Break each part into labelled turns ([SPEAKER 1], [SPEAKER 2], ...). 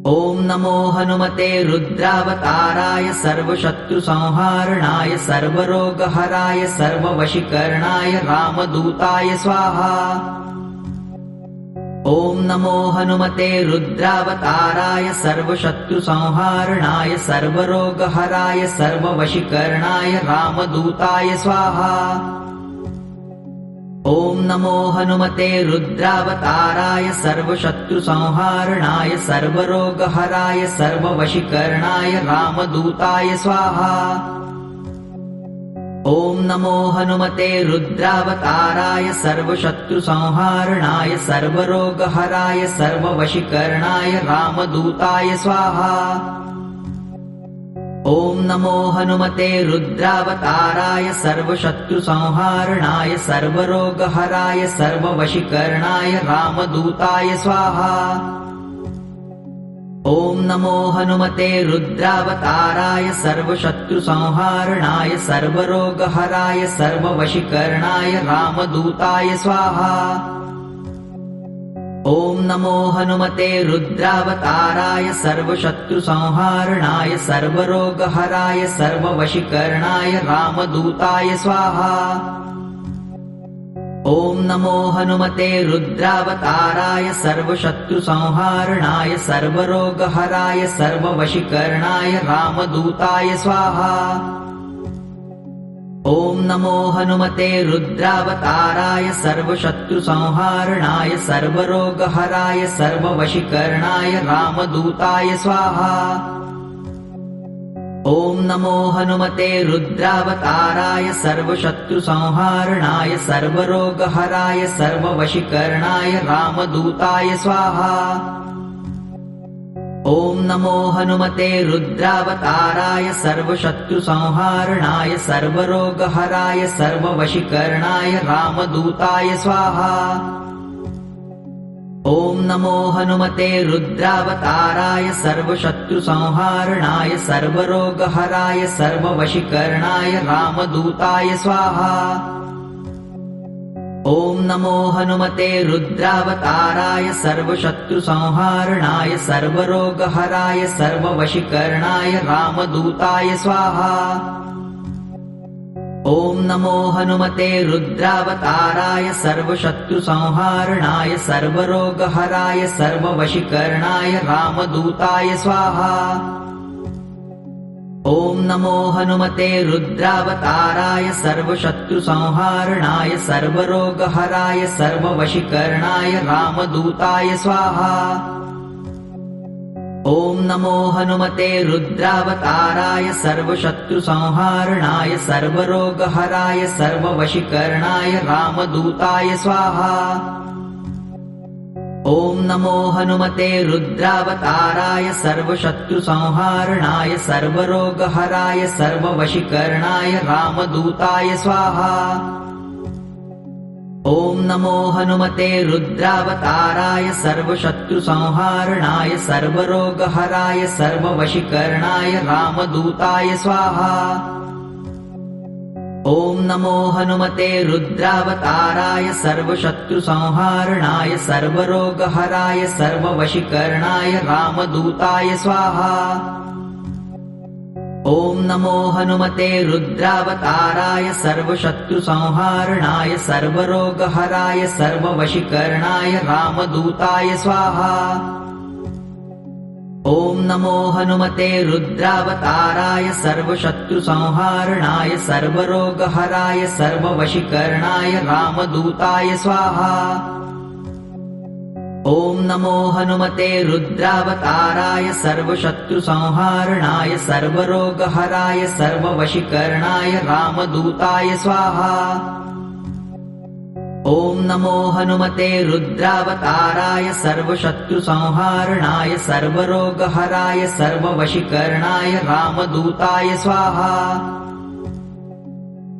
[SPEAKER 1] ॐ नमो हनुमते रुद्रावताराय सर्वशत्रुसंहारणाय सर्वरोगहराय सर्ववशीकरणाय रामदूताय स्वाहा। ॐ नमो हनुमते रुद्रावताराय सर्वशत्रुसंहारणाय सर्वरोगहराय सर्ववशीकरणाय रामदूताय स्वाहा। ॐ नमो हनुमते रुद्रावताराय सर्वशत्रुसंहारणाय सर्वरोगहराय सर्ववशीकरणाय रामदूताय स्वाहा। ॐ नमो हनुमते रुद्रावताराय सर्वशत्रुसंहारणाय सर्वरोगहराय सर्ववशीकरणाय रामदूताय स्वाहा। ॐ नमो हनुमते रुद्रावताराय सर्वशत्रुसंहारणाय सर्वरोगहराय सर्ववशीकरणाय रामदूताय स्वाहा। ॐ नमो हनुमते रुद्रावताराय सर्वशत्रुसंहारणाय सर्वरोगहराय सर्ववशीकरणाय रामदूताय स्वाहा। ॐ नमो हनुमते रुद्रावताराय सर्वशत्रुसंहारणाय सर्वरोगहराय सर्ववशीकरणाय रामदूताय स्वाहा। ॐ नमो हनुमते रुद्रावताराय सर्वशत्रुसंहारणाय सर्वरोगहराय सर्ववशीकरणाय रामदूताय स्वाहा। ॐ नमो हनुमते रुद्रावताराय सर्वशत्रुसंहारणाय सर्वरोगहराय सर्ववशीकरणाय रामदूताय स्वाहा। ॐ नमो हनुमते रुद्रावताराय सर्वशत्रुसंहारणाय सर्वरोगहराय सर्ववशीकरणाय रामदूताय स्वाहा। ॐ नमो हनुमते रुद्रावताराय सर्वशत्रुसंहारणाय सर्वरोगहराय सर्ववशीकरणाय रामदूताय स्वाहा। ॐ नमो हनुमते रुद्रावताराय सर्वशत्रुसंहारणाय सर्वरोगहराय सर्ववशीकरणाय रामदूताय स्वाहा। ॐ नमो हनुमते रुद्रावताराय सर्वशत्रुसंहारणाय सर्वरोगहराय सर्ववशीकरणाय रामदूताय स्वाहा। ॐ नमो हनुमते रुद्रावताराय सर्वशत्रुसंहारणाय सर्वरोगहराय सर्ववशीकरणाय रामदूताय स्वाहा। ॐ नमो हनुमते रुद्रावताराय सर्वशत्रुसंहारणाय सर्वरोगहराय सर्ववशीकरणाय रामदूताय स्वाहा। ॐ नमो हनुमते रुद्रावताराय सर्वशत्रुसंहारणाय सर्वरोगहराय सर्ववशीकरणाय रामदूताय स्वाहा। ॐ नमो हनुमते रुद्रावताराय सर्वशत्रुसंहारणाय सर्वरोगहराय सर्ववशीकरणाय रामदूताय स्वाहा। ॐ नमो हनुमते रुद्रावताराय सर्वशत्रुसंहारणाय सर्वरोगहराय सर्ववशीकरणाय रामदूताय स्वाहा। ॐ नमो हनुमते रुद्रावताराय सर्वशत्रुसंहारणाय सर्वरोगहराय सर्ववशीकरणाय रामदूताय स्वाहा। ॐ नमो हनुमते रुद्रावताराय सर्वशत्रुसंहारणाय सर्वरोगहराय सर्ववशीकरणाय रामदूताय स्वाहा। ॐ नमो हनुमते रुद्रावताराय सर्वशत्रुसंहारणाय सर्वरोगहराय सर्ववशीकरणाय रामदूताय स्वाहा। ॐ नमो हनुमते रुद्रावताराय सर्वशत्रुसंहारणाय सर्वरोगहराय सर्ववशीकरणाय रामदूताय स्वाहा। ॐ नमो हनुमते रुद्रावताराय सर्वशत्रुसंहारणाय सर्वरोगहराय सर्ववशीकरणाय रामदूताय स्वाहा।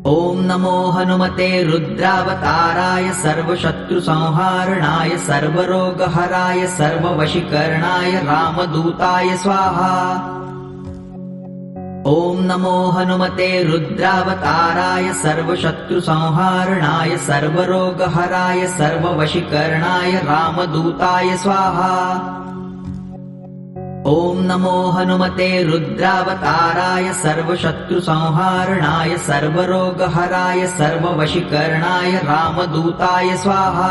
[SPEAKER 1] ॐ नमो हनुमते रुद्रावताराय सर्वशत्रुसंहारणाय सर्वरोगहराय सर्ववशीकरणाय रामदूताय स्वाहा। ॐ नमो हनुमते रुद्रावताराय सर्वशत्रुसंहारणाय सर्वरोगहराय सर्ववशीकरणाय रामदूताय स्वाहा। ॐ नमो हनुमते रुद्रावताराय सर्वशत्रुसंहारणाय सर्वरोगहराय सर्ववशीकरणाय रामदूताय स्वाहा।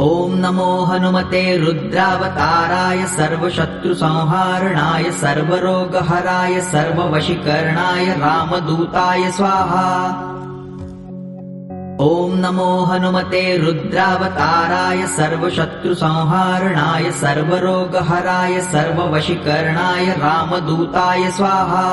[SPEAKER 1] ॐ नमो हनुमते रुद्रावताराय सर्वशत्रुसंहारणाय सर्वरोगहराय सर्ववशीकरणाय रामदूताय स्वाहा। ॐ नमो हनुमते रुद्रावताराय सर्वशत्रुसंहारणाय सर्वरोगहराय सर्ववशीकरणाय रामदूताय स्वाहा।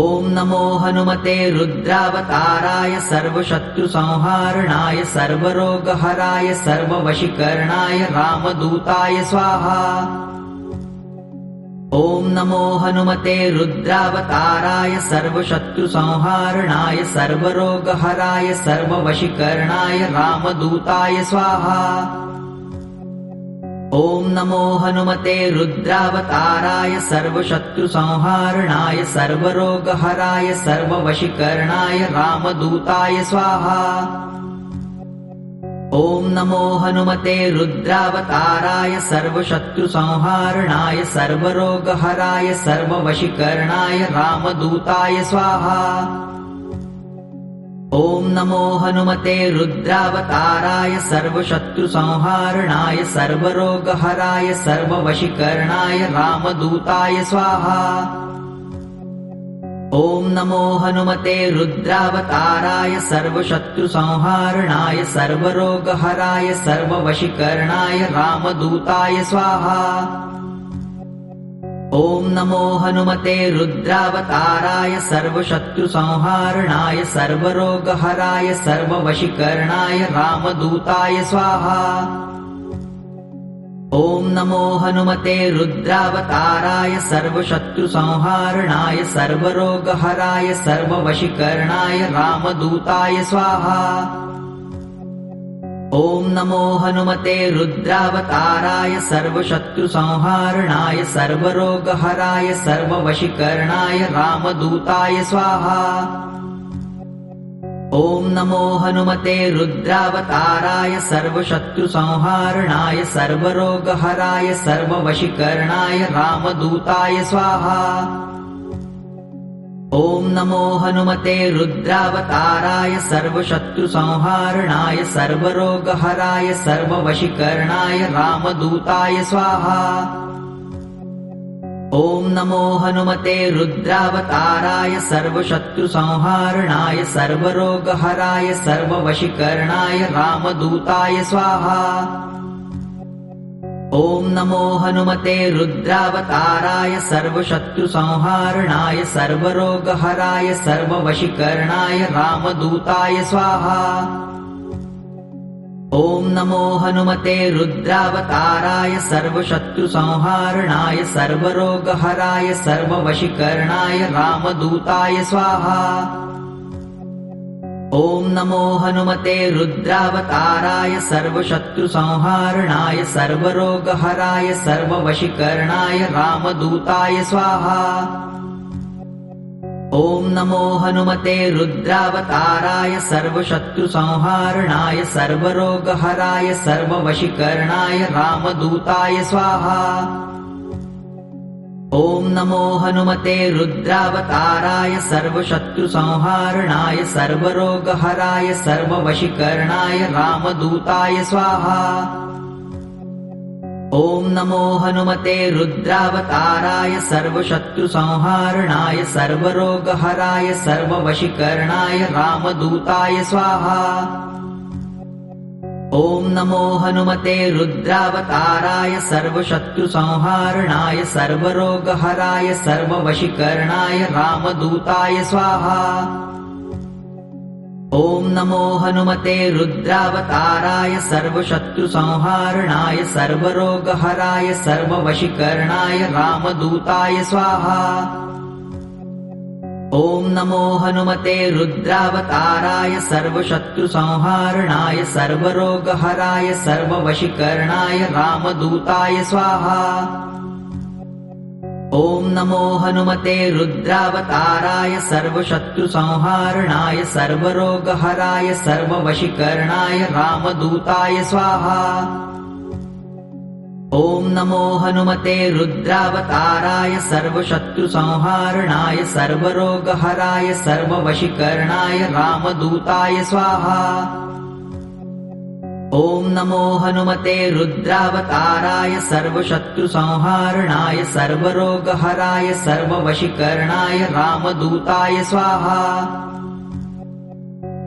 [SPEAKER 1] ॐ नमो हनुमते रुद्रावताराय सर्वशत्रुसंहारणाय सर्वरोगहराय सर्ववशीकरणाय रामदूताय स्वाहा। ॐ नमो हनुमते रुद्रावताराय सर्वशत्रुसंहारणाय सर्वरोगहराय सर्ववशीकरणाय रामदूताय स्वाहा। ॐ नमो हनुमते रुद्रावताराय सर्वशत्रुसंहारणाय सर्वरोगहराय सर्ववशीकरणाय रामदूताय स्वाहा। ॐ नमो हनुमते रुद्रावताराय सर्वशत्रुसंहारणाय सर्वरोगहराय सर्ववशीकरणाय रामदूताय स्वाहा। ॐ नमो हनुमते रुद्रावताराय सर्वशत्रुसंहारणाय सर्वरोगहराय सर्ववशीकरणाय रामदूताय स्वाहा। ॐ नमो हनुमते रुद्रावताराय सर्वशत्रुसंहारणाय सर्वरोगहराय सर्ववशीकरणाय रामदूताय स्वाहा। ॐ नमो हनुमते रुद्रावताराय सर्वशत्रुसंहारणाय सर्वरोगहराय सर्ववशीकरणाय रामदूताय स्वाहा। ॐ नमो हनुमते रुद्रावताराय सर्वशत्रुसंहारणाय सर्वरोगहराय सर्ववशीकरणाय रामदूताय स्वाहा। ॐ नमो हनुमते रुद्रावताराय सर्वशत्रुसंहारणाय सर्वरोगहराय सर्ववशीकरणाय रामदूताय स्वाहा। ॐ नमो हनुमते रुद्रावताराय सर्वशत्रुसंहारणाय सर्वरोगहराय सर्ववशीकरणाय रामदूताय स्वाहा। ॐ नमो हनुमते रुद्रावताराय सर्वशत्रुसंहारणाय सर्वरोगहराय सर्ववशीकरणाय रामदूताय स्वाहा। ॐ नमो हनुमते रुद्रावताराय सर्वशत्रुसंहारणाय सर्वरोगहराय सर्ववशीकरणाय रामदूताय स्वाहा। ॐ नमो हनुमते रुद्रावताराय सर्वशत्रुसंहारणाय सर्वरोगहराय सर्ववशीकरणाय रामदूताय स्वाहा। ॐ नमो हनुमते रुद्रावताराय सर्वशत्रुसंहारणाय सर्वरोगहराय सर्ववशीकरणाय रामदूताय स्वाहा। ॐ नमो हनुमते रुद्रावताराय सर्वशत्रुसंहारणाय सर्वरोगहराय सर्ववशीकरणाय रामदूताय स्वाहा। ॐ नमो हनुमते रुद्रावताराय सर्वशत्रुसंहारणाय सर्वरोगहराय सर्ववशीकरणाय रामदूताय स्वाहा। ॐ नमो हनुमते रुद्रावताराय सर्वशत्रुसंहारणाय सर्वरोगहराय सर्ववशीकरणाय रामदूताय स्वाहा। ॐ नमो हनुमते रुद्रावताराय सर्वशत्रुसंहारणाय सर्वरोगहराय सर्ववशीकरणाय रामदूताय स्वाहा। ॐ नमो हनुमते रुद्रावताराय सर्वशत्रुसंहारणाय सर्वरोगहराय सर्ववशीकरणाय रामदूताय स्वाहा। ॐ नमो हनुमते रुद्रावताराय सर्वशत्रुसंहारणाय सर्वरोगहराय सर्ववशीकरणाय रामदूताय स्वाहा। ॐ नमो हनुमते रुद्रावताराय सर्वशत्रुसंहारणाय सर्वरोगहराय सर्ववशीकरणाय रामदूताय स्वाहा। ॐ नमो हनुमते रुद्रावताराय सर्वशत्रुसंहारणाय सर्वरोगहराय सर्ववशीकरणाय रामदूताय स्वाहा। नमो हनुमते रुद्रावताराय सर्वशत्रुसंहारणाय सर्वरोगहराय सर्ववशीकरणाय रामदूताय स्वाहा। ॐ नमो हनुमते रुद्रावताराय सर्वशत्रुसंहारणाय सर्वरोगहराय सर्ववशीकरणाय रामदूताय स्वाहा।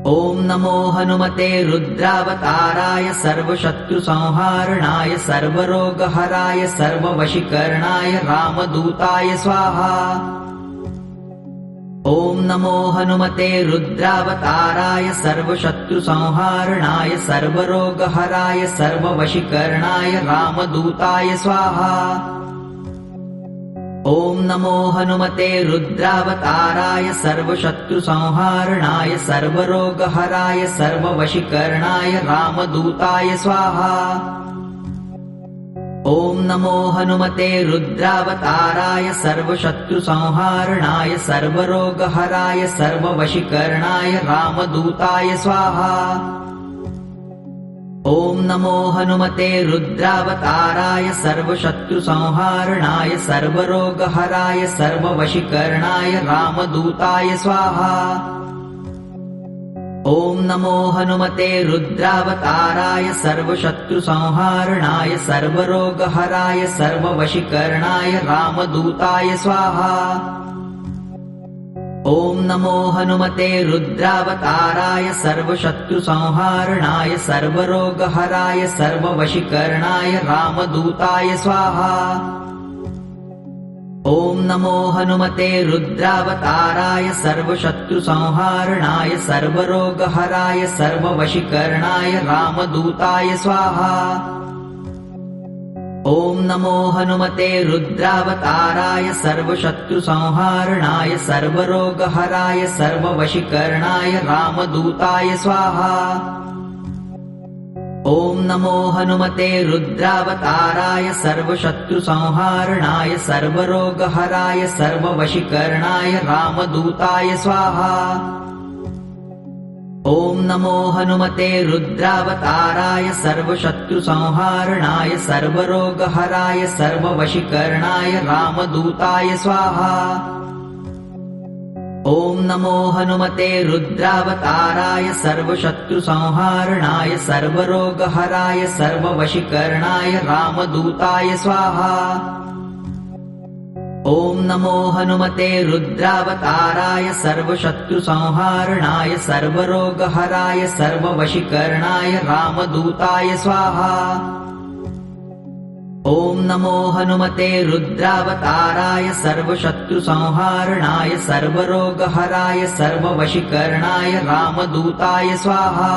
[SPEAKER 1] ॐ नमो हनुमते रुद्रावताराय सर्वशत्रुसंहारणाय सर्वरोगहराय सर्ववशीकरणाय रामदूताय स्वाहा। ॐ नमो हनुमते रुद्रावताराय सर्वशत्रुसंहारणाय सर्वरोगहराय सर्ववशीकरणाय रामदूताय स्वाहा। ॐ नमो हनुमते रुद्रावताराय सर्वशत्रुसंहारणाय सर्वरोगहराय सर्ववशीकरणाय रामदूताय स्वाहा। ॐ नमो हनुमते रुद्रावताराय सर्वशत्रुसंहारणाय सर्वरोगहराय सर्ववशीकरणाय रामदूताय स्वाहा। ॐ नमो हनुमते रुद्रावताराय सर्वशत्रुसंहारणाय सर्वरोगहराय सर्ववशीकरणाय रामदूताय स्वाहा। ॐ नमो हनुमते रुद्रावताराय सर्वशत्रुसंहारणाय सर्वरोगहराय सर्ववशीकरणाय रामदूताय स्वाहा। ॐ नमो हनुमते रुद्रावताराय सर्वशत्रुसंहारणाय सर्वरोगहराय सर्ववशीकरणाय रामदूताय स्वाहा। ॐ नमो हनुमते रुद्रावताराय सर्वशत्रुसंहारणाय सर्वरोगहराय सर्ववशीकरणाय रामदूताय स्वाहा। ॐ नमो हनुमते रुद्रावताराय सर्वशत्रुसंहारणाय सर्वरोगहराय सर्ववशीकरणाय रामदूताय स्वाहा। ॐ नमो हनुमते रुद्रावताराय सर्वशत्रुसंहारणाय सर्वरोगहराय सर्ववशीकरणाय रामदूताय स्वाहा। ॐ नमो हनुमते रुद्रावताराय सर्वशत्रुसंहारणाय सर्वरोगहराय सर्ववशीकरणाय रामदूताय स्वाहा। ॐ नमो हनुमते रुद्रावताराय सर्वशत्रुसंहारणाय सर्वरोगहराय सर्ववशीकरणाय रामदूताय स्वाहा। ॐ नमो हनुमते रुद्रावताराय सर्वशत्रुसंहारणाय सर्वरोगहराय सर्ववशीकरणाय रामदूताय स्वाहा। ॐ नमो हनुमते रुद्रावताराय सर्वशत्रुसंहारणाय सर्वरोगहराय सर्ववशीकरणाय रामदूताय स्वाहा।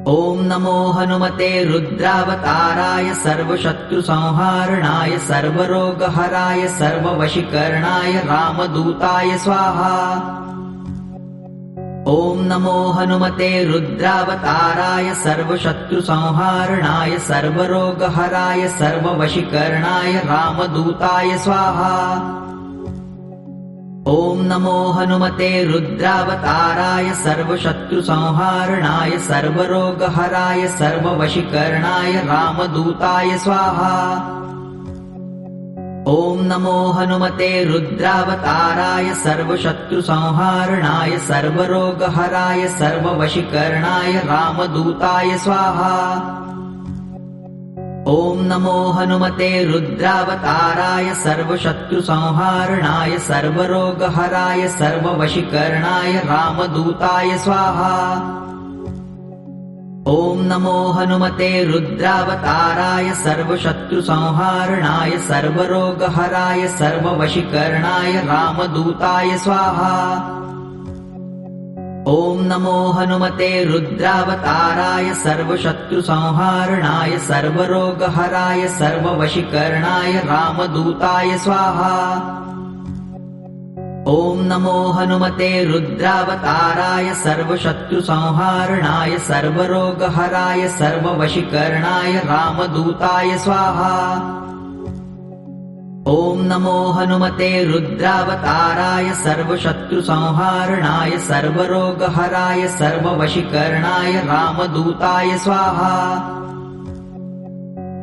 [SPEAKER 1] ॐ नमो हनुमते रुद्रावताराय सर्वशत्रुसंहारणाय सर्वरोगहराय सर्ववशीकरणाय रामदूताय स्वाहा। ॐ नमो हनुमते रुद्रावताराय सर्वशत्रुसंहारणाय सर्वरोगहराय सर्ववशीकरणाय रामदूताय स्वाहा। ॐ नमो हनुमते रुद्रावताराय सर्वशत्रुसंहारणाय सर्वरोगहराय सर्ववशीकरणाय रामदूताय स्वाहा। ॐ नमो हनुमते रुद्रावताराय सर्वशत्रुसंहारणाय सर्वरोगहराय सर्ववशीकरणाय रामदूताय स्वाहा। ॐ नमो हनुमते रुद्रावताराय सर्वशत्रुसंहारणाय सर्वरोगहराय सर्ववशीकरणाय रामदूताय स्वाहा। ॐ नमो हनुमते रुद्रावताराय सर्वशत्रुसंहारणाय सर्वरोगहराय सर्ववशीकरणाय रामदूताय स्वाहा। ॐ नमो हनुमते रुद्रावताराय सर्वशत्रुसंहारणाय सर्वरोगहराय सर्ववशीकरणाय रामदूताय स्वाहा। ॐ नमो हनुमते रुद्रावताराय सर्वशत्रुसंहारणाय सर्वरोगहराय सर्ववशीकरणाय रामदूताय स्वाहा। ॐ नमो हनुमते रुद्रावताराय सर्वशत्रुसंहारणाय सर्वरोगहराय सर्ववशीकरणाय रामदूताय स्वाहा।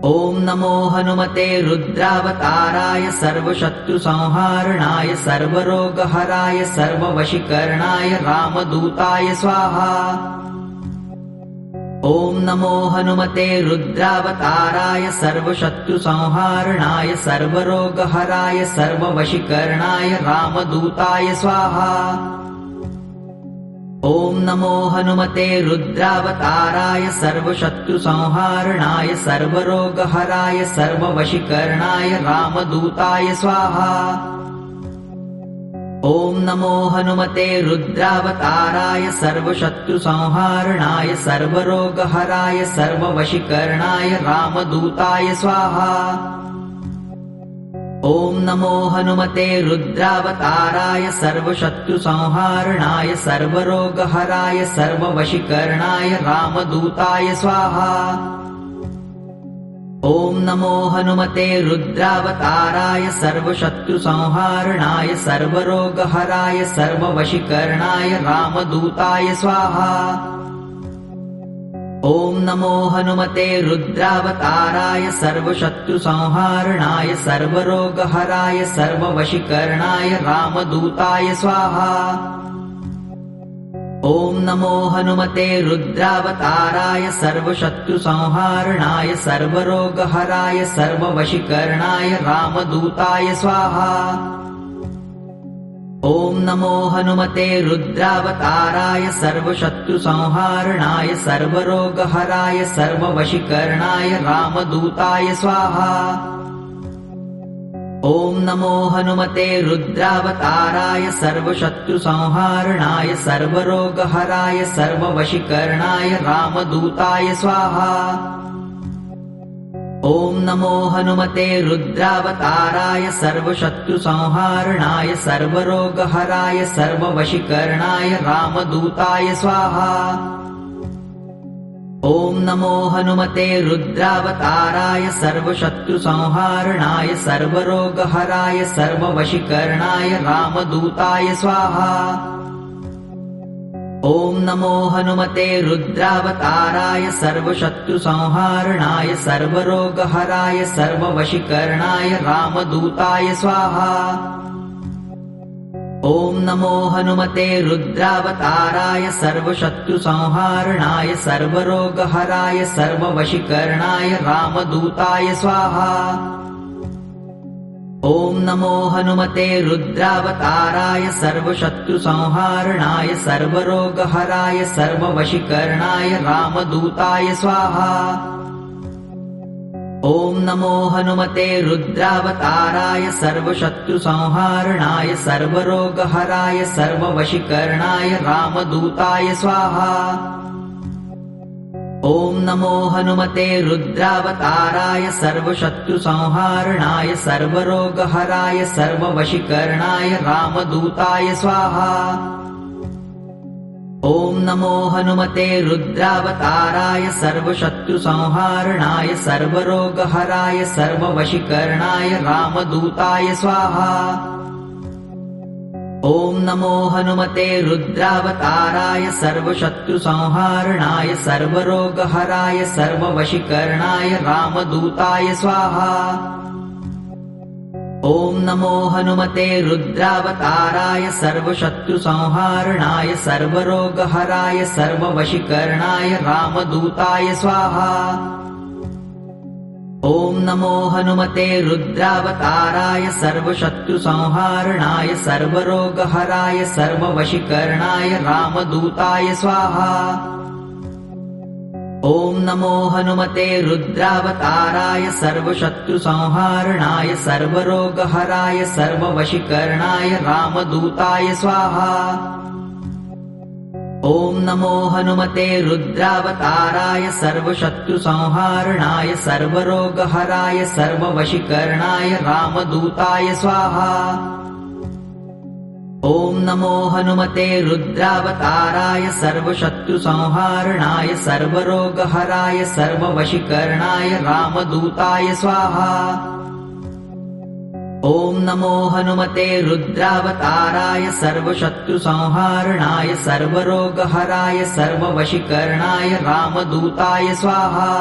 [SPEAKER 1] ॐ नमो हनुमते रुद्रावताराय सर्वशत्रुसंहारणाय सर्वरोगहराय सर्ववशीकरणाय रामदूताय स्वाहा। ॐ नमो हनुमते रुद्रावताराय सर्वशत्रुसंहारणाय सर्वरोगहराय सर्ववशीकरणाय रामदूताय स्वाहा। ॐ नमो हनुमते रुद्रावताराय सर्वशत्रुसंहारणाय सर्वरोगहराय सर्ववशीकरणाय रामदूताय स्वाहा। ॐ नमो हनुमते रुद्रावताराय सर्वशत्रुसंहारणाय सर्वरोगहराय सर्ववशीकरणाय रामदूताय स्वाहा। ॐ नमो हनुमते रुद्रावताराय सर्वशत्रुसंहारणाय सर्वरोगहराय सर्ववशीकरणाय रामदूताय स्वाहा। ॐ नमो हनुमते रुद्रावताराय सर्वशत्रुसंहारणाय सर्वरोगहराय सर्ववशीकरणाय रामदूताय स्वाहा। ॐ नमो हनुमते रुद्रावताराय सर्वशत्रुसंहारणाय सर्वरोगहराय सर्ववशीकरणाय रामदूताय स्वाहा। ॐ नमो हनुमते रुद्रावताराय सर्वशत्रुसंहारणाय सर्वरोगहराय सर्ववशीकरणाय रामदूताय स्वाहा। ॐ नमो हनुमते रुद्रावताराय सर्वशत्रुसंहारणाय सर्वरोगहराय सर्ववशीकरणाय रामदूताय स्वाहा। ॐ नमो हनुमते रुद्रावताराय सर्वशत्रुसंहारणाय सर्वरोगहराय सर्ववशीकरणाय रामदूताय स्वाहा। ॐ नमो हनुमते रुद्रावताराय सर्वशत्रुसंहारणाय सर्वरोगहराय सर्ववशीकरणाय रामदूताय स्वाहा। ॐ नमो हनुमते रुद्रावताराय सर्वशत्रुसंहारणाय सर्वरोगहराय सर्ववशीकरणाय रामदूताय स्वाहा। ॐ नमो हनुमते रुद्रावताराय सर्वशत्रुसंहारणाय सर्वरोगहराय सर्ववशीकरणाय रामदूताय स्वाहा। ॐ नमो हनुमते रुद्रावताराय सर्वशत्रुसंहारणाय सर्वरोगहराय सर्ववशीकरणाय रामदूताय स्वाहा। ॐ नमो हनुमते रुद्रावताराय सर्वशत्रुसंहारणाय सर्वरोगहराय सर्ववशीकरणाय रामदूताय स्वाहा। ॐ नमो हनुमते रुद्रावताराय सर्वशत्रुसंहारणाय सर्वरोगहराय सर्ववशीकरणाय रामदूताय स्वाहा। ॐ नमो हनुमते रुद्रावताराय सर्वशत्रुसंहारणाय सर्वरोगहराय सर्ववशीकरणाय रामदूताय स्वाहा। ॐ नमो हनुमते रुद्रावताराय सर्वशत्रुसंहारणाय सर्वरोगहराय सर्ववशीकरणाय रामदूताय स्वाहा। ॐ नमो हनुमते रुद्रावताराय सर्वशत्रुसंहारणाय सर्वरोगहराय सर्ववशीकरणाय रामदूताय स्वाहा। ॐ नमो हनुमते रुद्रावताराय सर्वशत्रुसंहारणाय सर्वरोगहराय सर्ववशीकरणाय रामदूताय स्वाहा। ॐ नमो हनुमते रुद्रावताराय सर्वशत्रुसंहारणाय सर्वरोगहराय सर्ववशीकरणाय रामदूताय स्वाहा। ॐ नमो हनुमते रुद्रावताराय सर्वशत्रुसंहारणाय सर्वरोगहराय सर्ववशीकरणाय रामदूताय स्वाहा। ॐ नमो हनुमते रुद्रावताराय सर्वशत्रुसंहारणाय सर्वरोगहराय सर्ववशीकरणाय रामदूताय स्वाहा। ॐ नमो हनुमते रुद्रावताराय सर्वशत्रुसंहारणाय सर्वरोगहराय सर्ववशीकरणाय रामदूताय स्वाहा। ॐ नमो हनुमते रुद्रावताराय सर्वशत्रुसंहारणाय सर्वरोगहराय सर्ववशीकरणाय रामदूताय स्वाहा।